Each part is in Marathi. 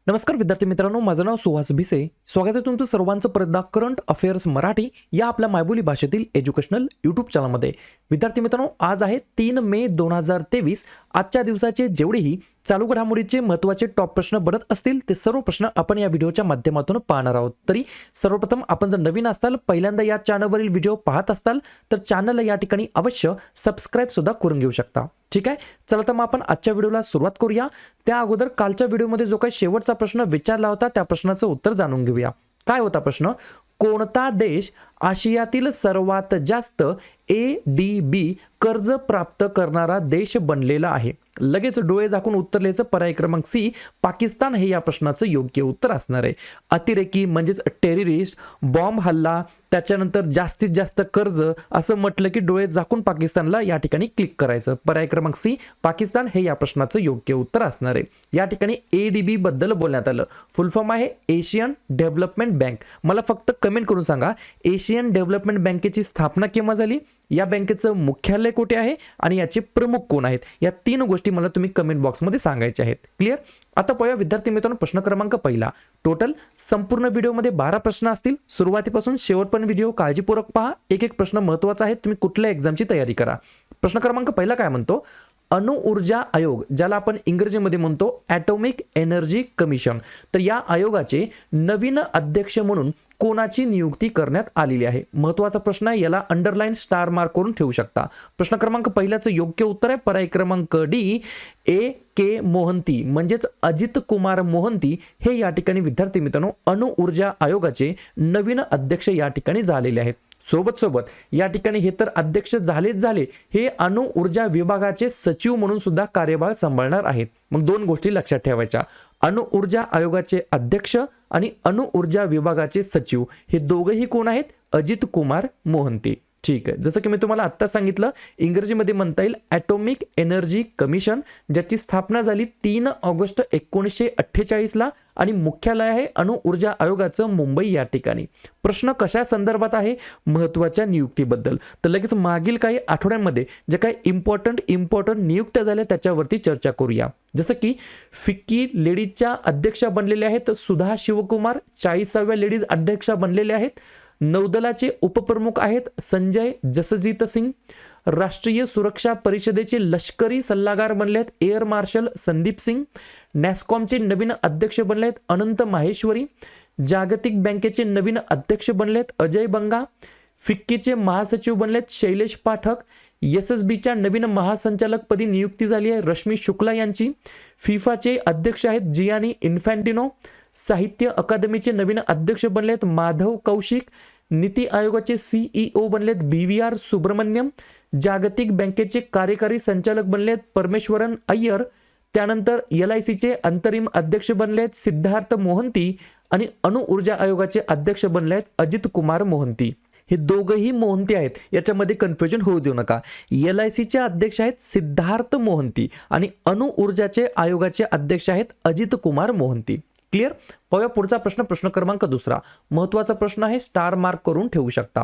नमस्कार विद्यार्थी मित्रांनो, माझं नाव सुहास भिसे. स्वागत आहे तुमचं सर्वांचं परत करंट अफेअर्स मराठी या आपल्या मायबोली भाषेतील एज्युकेशनल यूट्यूब चॅनलमध्ये. विद्यार्थी मित्रांनो, आज आहे 3 मे 2023. आजच्या दिवसाचे जेवढेही चालू घडामोडीचे महत्त्वाचे टॉप प्रश्न बनत असतील ते सर्व प्रश्न आपण या व्हिडिओच्या माध्यमातून पाहणार आहोत. तरी सर्वप्रथम आपण जर नवीन असाल, पहिल्यांदा या चॅनलवरील व्हिडिओ पाहत असाल तर चॅनलला या ठिकाणी अवश्य सबस्क्राईब सुद्धा करून घेऊ शकता. ठीक आहे, चला तर मग आपण आजच्या व्हिडिओला सुरुवात करूया. त्या अगोदर कालच्या व्हिडिओमध्ये जो काही शेवटचा प्रश्न विचारला होता त्या प्रश्नाचं उत्तर जाणून घेऊया. काय होता प्रश्न? कोणता देश आशियातील सर्वात जास्त ADB कर्ज प्राप्त करणारा देश बनलेला आहे? लगेच डोळे झाकून उत्तर लिहायचं. पर्याय क्रमांक सी पाकिस्तान हे या प्रश्नाचं योग्य उत्तर असणार आहे. अतिरेकी म्हणजेच टेररिस्ट, बॉम्ब हल्ला, त्याच्यानंतर जास्तीत जास्त कर्ज असं म्हटलं की डोळे झाकून पाकिस्तानला या ठिकाणी क्लिक करायचं. पर्याय क्रमांक सी पाकिस्तान हे या प्रश्नाचं योग्य उत्तर असणार आहे. या ठिकाणी ADB बद्दल बोलण्यात आलं. फुल फॉर्म आहे एशियन डेव्हलपमेंट बँक. मला फक्त कमेंट करून सांगा, एशियन डेव्हलपमेंट बँकेची स्थापना केव्हा झाली, या बँकेचं मुख्यालय कुठे आहे आणि याचे प्रमुख कोण आहेत, या 3 गोष्टी मला तुम्ही कमेंट बॉक्समध्ये सांगायच्या आहेत. क्लिअर? आता पाहूया विद्यार्थी मित्रांनो प्रश्न क्रमांक पहिला. टोटल संपूर्ण व्हिडिओमध्ये 12 प्रश्न असतील. सुरुवातीपासून शेवटपर्यंत व्हिडिओ काळजीपूर्वक पहा. एक एक प्रश्न महत्त्वाचा आहे, तुम्ही कुठल्या एक्झामची तयारी करा. प्रश्न क्रमांक पहिला काय म्हणतो? अणु ऊर्जा आयोग, ज्याला आपण इंग्रजीमध्ये म्हणतो ॲटॉमिक एनर्जी कमिशन, तर या आयोगाचे नवीन अध्यक्ष म्हणून कोणाची नियुक्ती करण्यात आलेली आहे? महत्त्वाचा प्रश्न आहे, याला अंडरलाईन स्टार मार्क करून ठेवू शकता. प्रश्न क्रमांक पहिल्याचं योग्य उत्तर आहे पर्याय क्रमांक डी, AK मोहंती म्हणजेच अजित कुमार मोहंती हे या ठिकाणी विद्यार्थी मित्रांनो अणु ऊर्जा आयोगाचे नवीन अध्यक्ष या ठिकाणी झालेले आहेत. सोबत या ठिकाणी हे तर अध्यक्ष झालेच झाले, हे अणु ऊर्जा विभागाचे सचिव म्हणून सुद्धा कार्यभार सांभाळणार आहेत. मग 2 गोष्टी लक्षात ठेवायच्या. अणु ऊर्जा आयोगाचे अध्यक्ष आणि अणु ऊर्जा विभागाचे सचिव हे दोघेही कोण आहेत? अजित कुमार मोहंती. ठीक आहे, जसं की मी तुम्हाला आत्ता सांगितलं, इंग्रजीमध्ये म्हणता येईल ॲटॉमिक एनर्जी कमिशन, ज्याची स्थापना झाली 3 ऑगस्ट 1948ला आणि मुख्यालय आहे अणु ऊर्जा आयोगाचं मुंबई या ठिकाणी. प्रश्न कशा संदर्भात आहे? महत्त्वाच्या नियुक्तीबद्दल. तर लगेच मागील काही आठवड्यांमध्ये जे काही इम्पॉर्टंट नियुक्त्या झाल्या त्याच्यावरती चर्चा करूया. जसं की फिक्की लेडीजच्या अध्यक्षा बनलेल्या आहेत सुधा शिवकुमार, 40व्या लेडीज अध्यक्षा बनलेल्या आहेत. नौदलाचे उपप्रमुख आहेत संजय जसजीत सिंग. राष्ट्रीय सुरक्षा परिषदेचे लष्करी सल्लागार बनले आहेत एअर मार्शल संदीप सिंग. नॅस्कॉमचे नवीन अध्यक्ष बनले आहेत अनंत माहेश्वरी. जागतिक बँकेचे नवीन अध्यक्ष बनले आहेत अजय बंगा. फिक्कीचे महासचिव बनले आहेत शैलेश पाठक. SSBच्या नवीन महासंचालकपदी नियुक्ती झाली आहे रश्मी शुक्ला यांची. फिफाचे अध्यक्ष आहेत जियानी इन्फॅन्टिनो. साहित्य अकादमीचे नवीन अध्यक्ष बनले आहेत माधव कौशिक. नीती आयोगाचे CEO बनलेत BVR सुब्रमण्यम. जागतिक बँकेचे कार्यकारी संचालक बनलेत परमेश्वरन अय्यर. त्यानंतर LICचे अंतरिम अध्यक्ष बनलेत सिद्धार्थ मोहंती आणि अणु ऊर्जा आयोगाचे अध्यक्ष बनलेत अजित कुमार मोहंती. हे दोघंही मोहंती आहेत, याच्यामध्ये कन्फ्युजन होऊ देऊ नका. LICचे अध्यक्ष आहेत सिद्धार्थ मोहंती आणि अणु ऊर्जाचे आयोगाचे अध्यक्ष आहेत अजित कुमार मोहंती. क्लिअर? पाहूया पुढचा प्रश्न. प्रश्न क्रमांक 2. महत्त्वाचा प्रश्न आहे, स्टार मार्क करून ठेवू शकता.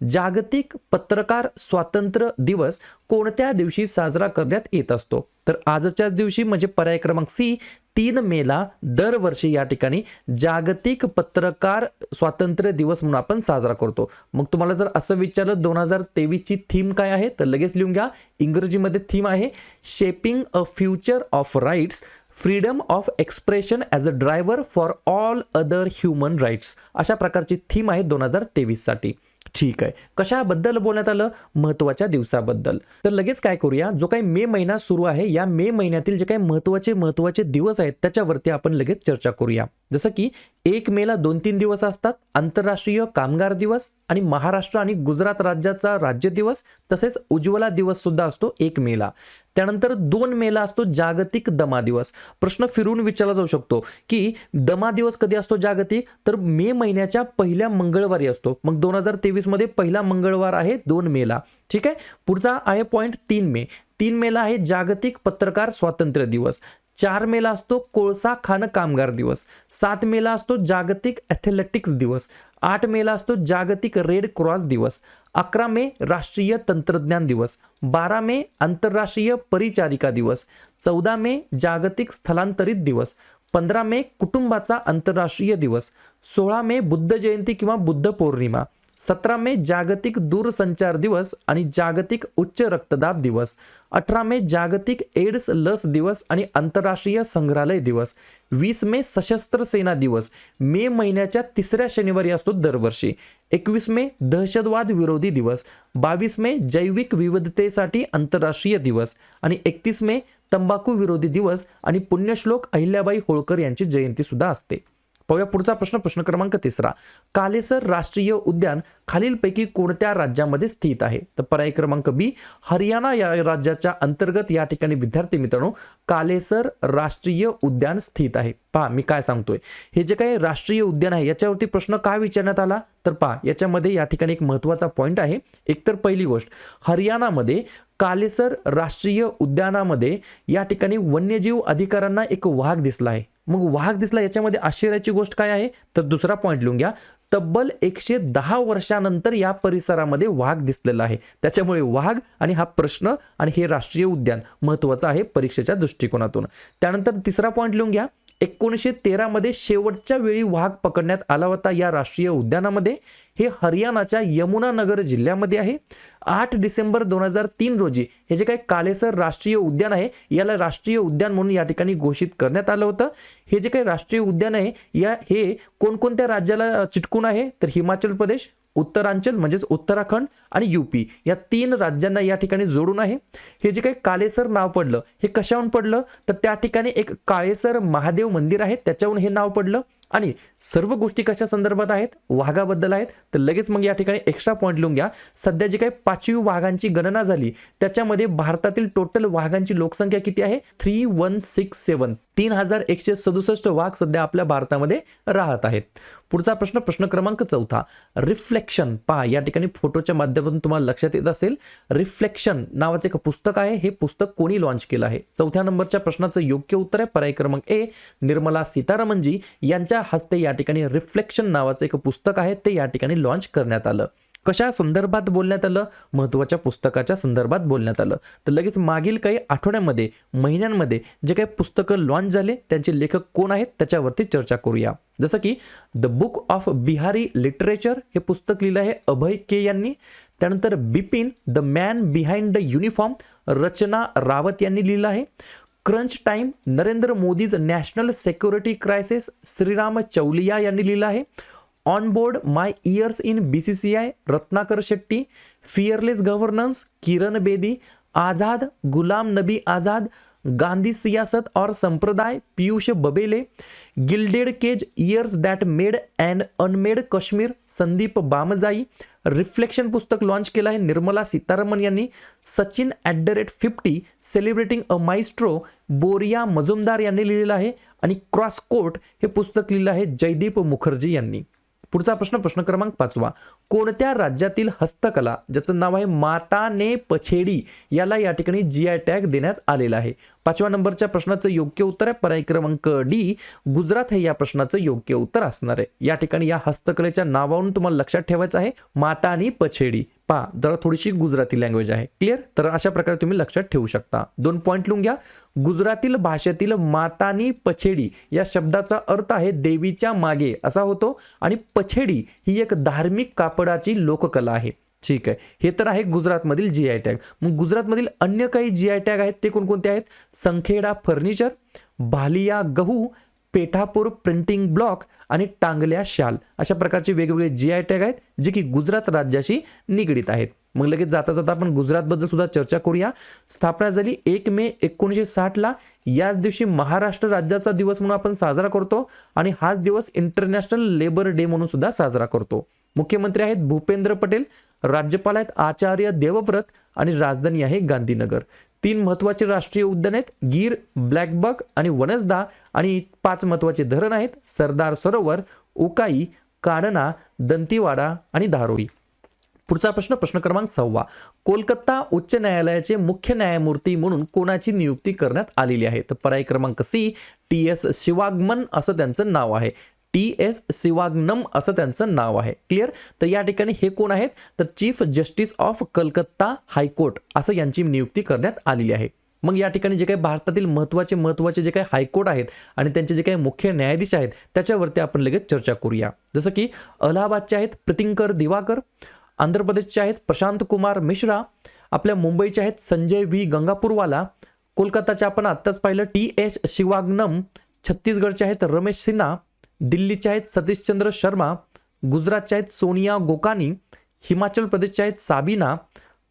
जागतिक पत्रकार स्वातंत्र्य दिवस कोणत्या दिवशी साजरा करण्यात येत असतो? तर आजच्याच दिवशी म्हणजे पर्याय क्रमांक सी 3 मेला दरवर्षी या ठिकाणी जागतिक पत्रकार स्वातंत्र्य दिवस म्हणून आपण साजरा करतो. मग तुम्हाला जर असं विचारलं 2023ची थीम काय आहे, तर लगेच लिहून घ्या. इंग्रजीमध्ये थीम आहे shaping a future of rights, freedom of expression as a driver for all other human rights. अशा प्रकारची थीम आहे 2023 साठी. ठीक आहे, कशाबद्दल बोलण्यात आलं? महत्त्वाच्या दिवसाबद्दल. तर लगेच काय करूया, जो काही मे महिना सुरू आहे या मे महिन्यातील जे काही महत्त्वाचे दिवस आहेत त्याच्यावरती आपण लगेच चर्चा करूया. जसं की 1 मेला 2-3 दिवस असतात. आंतरराष्ट्रीय कामगार दिवस आणि महाराष्ट्र आणि गुजरात राज्याचा राज्य दिवस, तसेच उज्ज्वला दिवस सुद्धा असतो 1 मेला. त्यानंतर 2 मेला असतो जागतिक दमा दिवस. प्रश्न फिरून विचारला जाऊ शकतो की दमा दिवस कधी असतो जागतिक? तर मे महिन्याच्या पहिल्या मंगळवारी असतो. मग 2023 मध्ये पहिला मंगळवार आहे 2 मेला. ठीक आहे, पुढचा आहे पॉइंट 3 मे. 3 मेला आहे जागतिक पत्रकार स्वातंत्र्य दिवस. 4 मेला असतो कोळसा खाण कामगार दिवस. 7 मेला असतो जागतिक ॲथलेटिक्स दिवस. 8 मेला असतो जागतिक रेड क्रॉस दिवस. 11 मे राष्ट्रीय तंत्रज्ञान दिवस. 12 मे आंतरराष्ट्रीय परिचारिका दिवस. 14 मे जागतिक स्थलांतरित दिवस. 15 मे कुटुंबाचा आंतरराष्ट्रीय दिवस, 16 मे बुद्ध जयंती किंवा बुद्ध पौर्णिमा, 17 मे जागतिक दूरसंचार दिवस आणि जागतिक उच्च रक्तदाब दिवस, 18 मे जागतिक एड्स लस दिवस आणि आंतरराष्ट्रीय संग्रहालय दिवस, 20 मे सशस्त्र सेना दिवस, मे महिन्याच्या 3ऱ्या शनिवारी असतो दरवर्षी, 21 मे दहशतवाद विरोधी दिवस, 22 मे जैविक विविधतेसाठी आंतरराष्ट्रीय दिवस आणि 31 मे तंबाखू विरोधी दिवस आणि पुण्यश्लोक अहिल्याबाई होळकर यांची जयंती सुद्धा असते. पाहूया पुढचा प्रश्न, प्रश्न क्रमांक 3. कालेसर राष्ट्रीय उद्यान खालीलपैकी कोणत्या राज्यामध्ये स्थित आहे? तर पर्याय क्रमांक बी, हरियाणा या राज्याच्या अंतर्गत या ठिकाणी विद्यार्थी मित्रांनो कालेसर राष्ट्रीय उद्यान स्थित आहे. पहा मी काय सांगतोय, हे जे काही राष्ट्रीय उद्यान आहे याच्यावरती प्रश्न काय विचारण्यात आला, तर पहा याच्यामध्ये या ठिकाणी एक महत्त्वाचा पॉइंट आहे. एकतर पहिली गोष्ट, हरियाणामध्ये कालेसर राष्ट्रीय उद्यानामध्ये या ठिकाणी वन्यजीव अधिकाऱ्यांना एक वाघ दिसला आहे. मग वाघ दिसला याच्यामध्ये आश्चर्याची गोष्ट काय आहे, तर दुसरा पॉइंट लिहून घ्या, तब्बल 110 वर्षानंतर या परिसरामध्ये वाघ दिसलेला आहे. त्याच्यामुळे वाघ आणि हा प्रश्न आणि हे राष्ट्रीय उद्यान महत्त्वाचं आहे परीक्षेच्या दृष्टिकोनातून. त्यानंतर तिसरा पॉइंट लिहून घ्या, 1913 मध्ये शेवटच्या वेळी वाघ पकडण्यात आला होता या राष्ट्रीय उद्यानामध्ये. हे हरियाणाच्या यमुनानगर जिल्ह्यामध्ये आहे. 8 डिसेंबर 2003 रोजी हे जे काही कालेसर राष्ट्रीय उद्यान आहे याला राष्ट्रीय उद्यान म्हणून या ठिकाणी घोषित करण्यात आलं होतं. हे जे काही राष्ट्रीय उद्यान आहे हे कोणकोणत्या राज्याला चिटकून आहे, तर हिमाचल प्रदेश, उत्तरांचल म्हणजेच उत्तराखंड आणि यूपी या 3 राज्यांना या ठिकाणी जोडून आहे. हे जे काही कालेसर नाव पडलं हे कशावरून पडलं, तर त्या ठिकाणी एक काळेसर महादेव मंदिर आहे त्याच्यावरून हे नाव पडलं. आणि सर्व गोष्टी कशा संदर्भात आहेत, वाघाबद्दल आहेत. तर लगेच मग या ठिकाणी एक्स्ट्रा पॉइंट लिहून घ्या, सध्या जी काही 5वी वाघांची गणना झाली त्याच्यामध्ये भारतातील टोटल वाघांची लोकसंख्या किती आहे, 3167, 3167 वाघ सध्या आपल्या भारतामध्ये राहत आहेत. पुढचा प्रश्न, प्रश्न क्रमांक 4. रिफ्लेक्शन, पहा या ठिकाणी फोटोच्या माध्यमातून तुम्हाला लक्षात येत असेल, रिफ्लेक्शन नावाचे एक पुस्तक आहे. हे पुस्तक कोणी लॉन्च केलं आहे? 4थ्या नंबरच्या प्रश्नाचं योग्य उत्तर आहे पर्याय क्रमांक ए, निर्मला सीतारामनजी यांच्या हस्ते या ठिकाणी रिफ्लेक्शन नावाचं एक पुस्तक आहे ते या ठिकाणी लॉन्च करण्यात आलं. कशा संदर्भात बोलण्यात आलं, महत्त्वाच्या पुस्तकाच्या संदर्भात बोलण्यात आलं. तर लगेच मागील काही आठवड्यामध्ये महिन्यांमध्ये जे काही पुस्तकं लॉन्च झाले त्यांचे लेखक कोण आहेत त्याच्यावरती चर्चा करूया. जसं की the book of Bihari literature हे पुस्तक लिहिलं आहे अभय के यांनी. त्यानंतर Bipin the man behind the uniform Rachna Rawat यांनी लिहिलं आहे. Crunch time Narendra Modi's national security crisis Shriram Chaulia यांनी लिहिलं आहे. On board my years in BCCI Ratnakar Shetty. Fearless governance Kiran Bedi. Azad Ghulam Nabi Azad. Gandhi सियासत और संप्रदाय Piyush Babele. Gilded cage years that made and unmade Kashmir Sandeep बामजाई. Reflection पुस्तक लॉन्च केलं आहे निर्मला सीतारामन यांनी. सचिन @50 सेलिब्रेटिंग अ माइस्ट्रो बोरिया मजुमदार यांनी लिहिलेलं आहे. आणि क्रॉस कोर्ट हे पुस्तक लिहिलं आहे जयदीप मुखर्जी यांनी. पुढचा प्रश्न, प्रश्न क्रमांक 5. कोणत्या राज्यातील हस्तकला ज्याचं नाव आहे माता ने पछेडी याला या ठिकाणी GI टॅग देण्यात आलेला आहे? 5व्या नंबरच्या प्रश्नाचं योग्य उत्तर आहे पर्याय क्रमांक डी, गुजरात हे या प्रश्नाचं योग्य उत्तर असणार आहे. या ठिकाणी या हस्तकलेच्या नावावरून तुम्हाला लक्षात ठेवायचं आहे माता आणि पछेडी. पहा जरा थोडीशी गुजराती लँग्वेज आहे, क्लिअर. तर अशा प्रकारे तुम्ही लक्षात ठेवू शकता. 2 पॉइंट लिहून घ्या. गुजरातील भाषेतील मातानी पछेडी या शब्दाचा अर्थ आहे देवीच्या मागे असा होतो आणि पछेडी ही एक धार्मिक कापडाची लोककला आहे. ठीक आहे, हे तर आहे गुजरातमधील GI टॅग. मग गुजरातमधील अन्य काही GI टॅग आहेत ते कोणकोणते आहेत? संखेडा फर्निचर, भालिया गहू, पेठापूर प्रिंटिंग ब्लॉक आणि टांगल्या शाल अशा प्रकारचे वेगवेगळे GI टॅग आहेत जे की गुजरात राज्याशी निगडीत आहेत. मग लगेच जाता जाता आपण गुजरातबद्दल सुद्धा चर्चा करूया. स्थापना झाली 1 मे 1960 ला. याच दिवशी महाराष्ट्र राज्याचा दिवस म्हणून आपण साजरा करतो आणि हाच दिवस इंटरनॅशनल लेबर डे म्हणून सुद्धा साजरा करतो. मुख्यमंत्री आहेत भूपेंद्र पटेल, राज्यपाल आहेत आचार्य देवव्रत आणि राजधानी आहे गांधीनगर. 3 महत्त्वाचे राष्ट्रीय उद्यान आहेत गीर, ब्लॅकबक आणि वनसदा आणि 5 महत्त्वाचे धरण आहेत सरदार सरोवर, उकाई, कानना, दंतीवाडा आणि धारोई. पुढचा प्रश्न, प्रश्न क्रमांक 6. कोलकाता उच्च न्यायालयाचे मुख्य न्यायमूर्ती म्हणून कोणाची नियुक्ती करण्यात आलेली आहे? तर पर्याय क्रमांक सी, TS शिवागमन असं त्यांचं नाव आहे. TS शिवागनम असं त्यांचं नाव आहे, क्लिअर. तर या ठिकाणी हे कोण आहेत तर chief justice of Calcutta high court असं यांची नियुक्ती करण्यात आलेली आहे. मग या ठिकाणी जे काही भारतातील महत्त्वाचे जे काही हायकोर्ट आहेत आणि त्यांचे जे काही मुख्य न्यायाधीश आहेत त्याच्यावरती आपण लगेच चर्चा करूया. जसं की अलाहाबादचे आहेत प्रीतिंकर दिवाकर, आंध्र प्रदेशचे आहेत प्रशांत कुमार मिश्रा, आपल्या मुंबईचे आहेत संजय व्ही गंगापूरवाला, कोलकाताचे आपण आत्ताच पाहिलं TH शिवाग्नम, छत्तीसगडचे आहेत रमेश सिन्हा, दिल्लीचे आहेत सतीशचंद्र शर्मा, गुजरातचे आहेत सोनिया गोकानी, हिमाचल प्रदेशचे आहेत साबिना,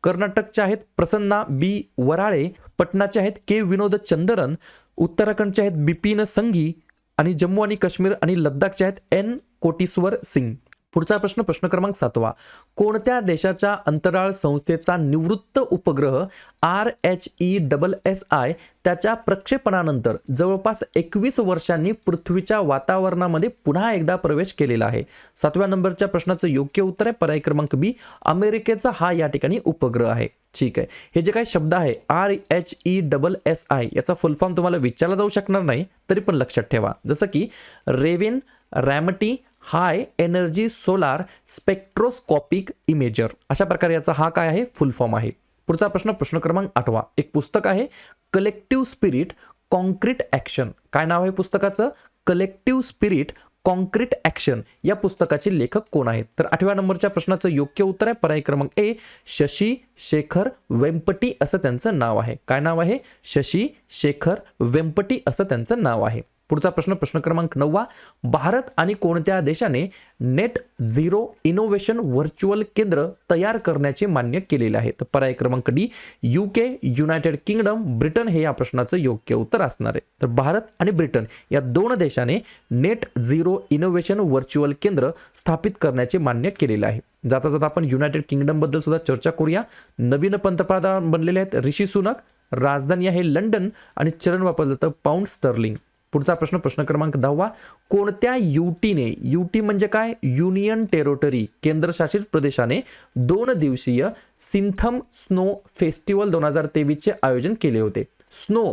कर्नाटकचे आहेत प्रसन्ना बी वराळे, पटनाचे आहेत के विनोद चंद्रन, उत्तराखंडचे आहेत बिपिन संघी आणि जम्मू आणि काश्मीर आणि लद्दाखचे आहेत N कोटेश्वर सिंग. पुढचा प्रश्न, प्रश्न क्रमांक 7. कोणत्या देशाच्या अंतराळ संस्थेचा निवृत्त उपग्रह RHESSI त्याच्या प्रक्षेपणानंतर जवळपास 21 वर्षांनी पृथ्वीच्या वातावरणामध्ये पुन्हा एकदा प्रवेश केलेला आहे? 7व्या नंबरच्या प्रश्नाचं योग्य उत्तर आहे पर्याय क्रमांक बी, अमेरिकेचा हा या ठिकाणी उपग्रह आहे. ठीक आहे, हे जे काही शब्द आहे RHESSI याचा फुल फॉर्म तुम्हाला विचारला जाऊ शकणार नाही, तरी पण लक्षात ठेवा. जसं की Reuven Ramaty high energy solar spectroscopic imager, अशा प्रकारे याचा हा काय आहे फुल फॉर्म आहे. पुढचा प्रश्न, प्रश्न क्रमांक 8. एक पुस्तक आहे कलेक्टिव्ह स्पिरिट कॉन्क्रीट ॲक्शन. काय नाव आहे पुस्तकाचं? Collective spirit concrete action. या पुस्तकाचे लेखक कोण आहेत? तर 8व्या नंबरच्या प्रश्नाचं योग्य उत्तर आहे पर्याय क्रमांक ए, शशी शेखर वेंपटी असं त्यांचं नाव आहे. काय नाव आहे? शशी शेखर वेंपटी असं त्यांचं नाव आहे. पुढचा प्रश्न, प्रश्न क्रमांक 9. भारत आणि कोणत्या देशाने नेट झिरो इनोव्हेशन व्हर्च्युअल केंद्र तयार करण्याचे मान्य केलेले आहे? तर पर्याय क्रमांक D, UK, United kingdom, Britain हे या प्रश्नाचं योग्य उत्तर असणार आहे. तर भारत आणि ब्रिटन या दोन देशाने नेट झिरो इनोव्हेशन व्हर्च्युअल केंद्र स्थापित करण्याचे मान्य केलेले आहे. जाता जाता आपण युनायटेड किंगडम बद्दल सुद्धा चर्चा करूया. नवीन पंतप्रधान बनलेले आहेत ऋषी सुनक, राजधानी आहे लंडन आणि चलन वापरलं जातं पाऊंड स्टर्लिंग. पुढचा प्रश्न, प्रश्न क्रमांक 10. कोणत्या युटी म्हणजे काय? युनियन टेरिटरी, केंद्रशासित प्रदेशाने 2 दिवसीय सिंथम स्नो फेस्टिवल 2023 चे आयोजन केले होते? स्नो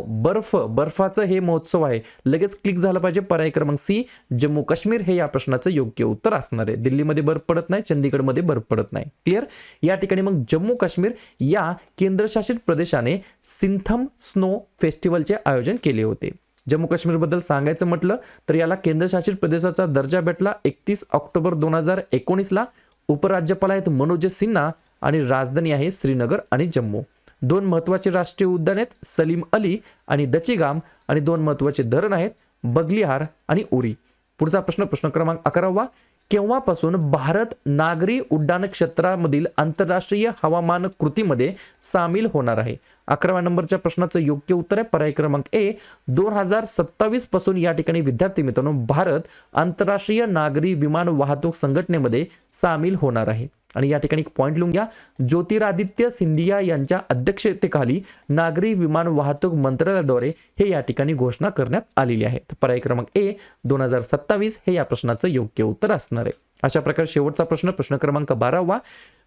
बर्फाचं हे महोत्सव आहे. लगेच क्लिक झालं पाहिजे. पर्याय क्रमांक सी, जम्मू काश्मीर हे या प्रश्नाचं योग्य उत्तर असणार आहे. दिल्लीमध्ये बर्फ पडत नाही, चंदीगडमध्ये बर्फ पडत नाही. क्लिअर? या ठिकाणी मग जम्मू काश्मीर या केंद्रशासित प्रदेशाने सिंथम स्नो फेस्टिवलचे आयोजन केले होते. जम्मू काश्मीर बद्दल सांगायचं म्हटलं तर याला केंद्रशासित प्रदेशाचा दर्जा भेटला 31 ऑक्टोबर 2019ला. उपराज्यपाल आहेत मनोज सिन्हा आणि राजधानी आहे श्रीनगर आणि जम्मू. 2 महत्त्वाचे राष्ट्रीय उद्यान आहेत सलीम अली आणि दचीगाम आणि 2 महत्त्वाचे धरण आहेत बगलिहार आणि उरी. पुढचा प्रश्न, प्रश्न क्रमांक 11. केव्हापासून भारत नागरी उड्डाण क्षेत्रामधील आंतरराष्ट्रीय हवामान कृतीमध्ये सामील होणार आहे? 11व्या नंबरच्या प्रश्नाचं योग्य उत्तर आहे पर्याय क्रमांक ए, 2027 पासून या ठिकाणी विद्यार्थी मित्रांनो भारत आंतरराष्ट्रीय नागरी विमान वाहतूक संघटनेमध्ये सामील होणार आहे. आणि या ठिकाणी एक पॉइंट लिहून घ्या, ज्योतिरादित्य सिंधिया यांच्या अध्यक्षतेखाली नागरी विमान वाहतूक मंत्रालयाद्वारे हे या ठिकाणी घोषणा करण्यात आलेली आहे. तर पर्याय क्रमांक ए 2027 हे या प्रश्नाचं योग्य उत्तर असणार आहे. अशा प्रकारे शेवटचा प्रश्न, प्रश्न क्रमांक 12.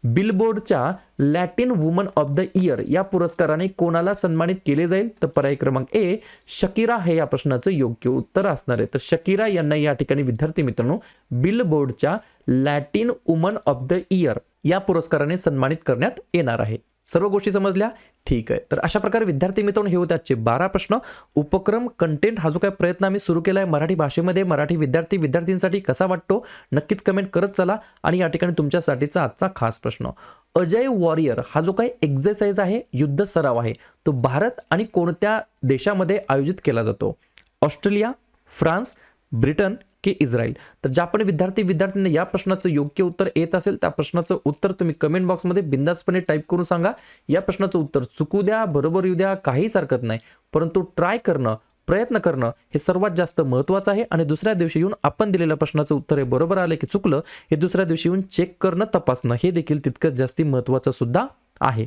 बिलबोर्डच्या Latin woman of the year या पुरस्काराने कोणाला सन्मानित केले जाईल? तर पर्याय क्रमांक ए, शकीरा हे या प्रश्नाचं योग्य उत्तर असणार आहे. तर शकीरा यांना या ठिकाणी विद्यार्थी मित्रांनो बिलबोर्डच्या Latin woman of the year या पुरस्काराने सन्मानित करण्यात येणार आहे. सर्व गोष्टी समजल्या? ठीक आहे. तर अशा प्रकारे विद्यार्थी मित्रांनो हे होते आजचे 12 प्रश्न. उपक्रम कंटेंट हा जो काही प्रयत्न आम्ही सुरू केला आहे मराठी भाषेमध्ये, मराठी विद्यार्थ्यांसाठी कसा वाटतो नक्कीच कमेंट करत चला. आणि या ठिकाणी तुमच्यासाठीचा आजचा खास प्रश्न, अजय वॉरियर हा जो काही एक्झरसाइज आहे, युद्ध सराव आहे, तो भारत आणि कोणत्या देशामध्ये आयोजित केला जातो? ऑस्ट्रेलिया, फ्रान्स, ब्रिटन की इस्रायल? तर ज्या पण विद्यार्थ्यांना या प्रश्नाचं योग्य उत्तर येत असेल त्या प्रश्नाचं उत्तर तुम्ही कमेंट बॉक्समध्ये बिंदासपणे टाईप करून सांगा. या प्रश्नाचं उत्तर चुकू द्या, बरोबर येऊ द्या, काहीच हरकत नाही, परंतु ट्राय करणं, प्रयत्न करणं हे सर्वात जास्त महत्त्वाचं आहे. आणि दुसऱ्या दिवशी येऊन आपण दिलेल्या प्रश्नाचं उत्तर हे बरोबर आलं की चुकलं हे दुसऱ्या दिवशी येऊन चेक करणं, तपासणं हे देखील तितकंच जास्ती महत्त्वाचं सुद्धा आहे.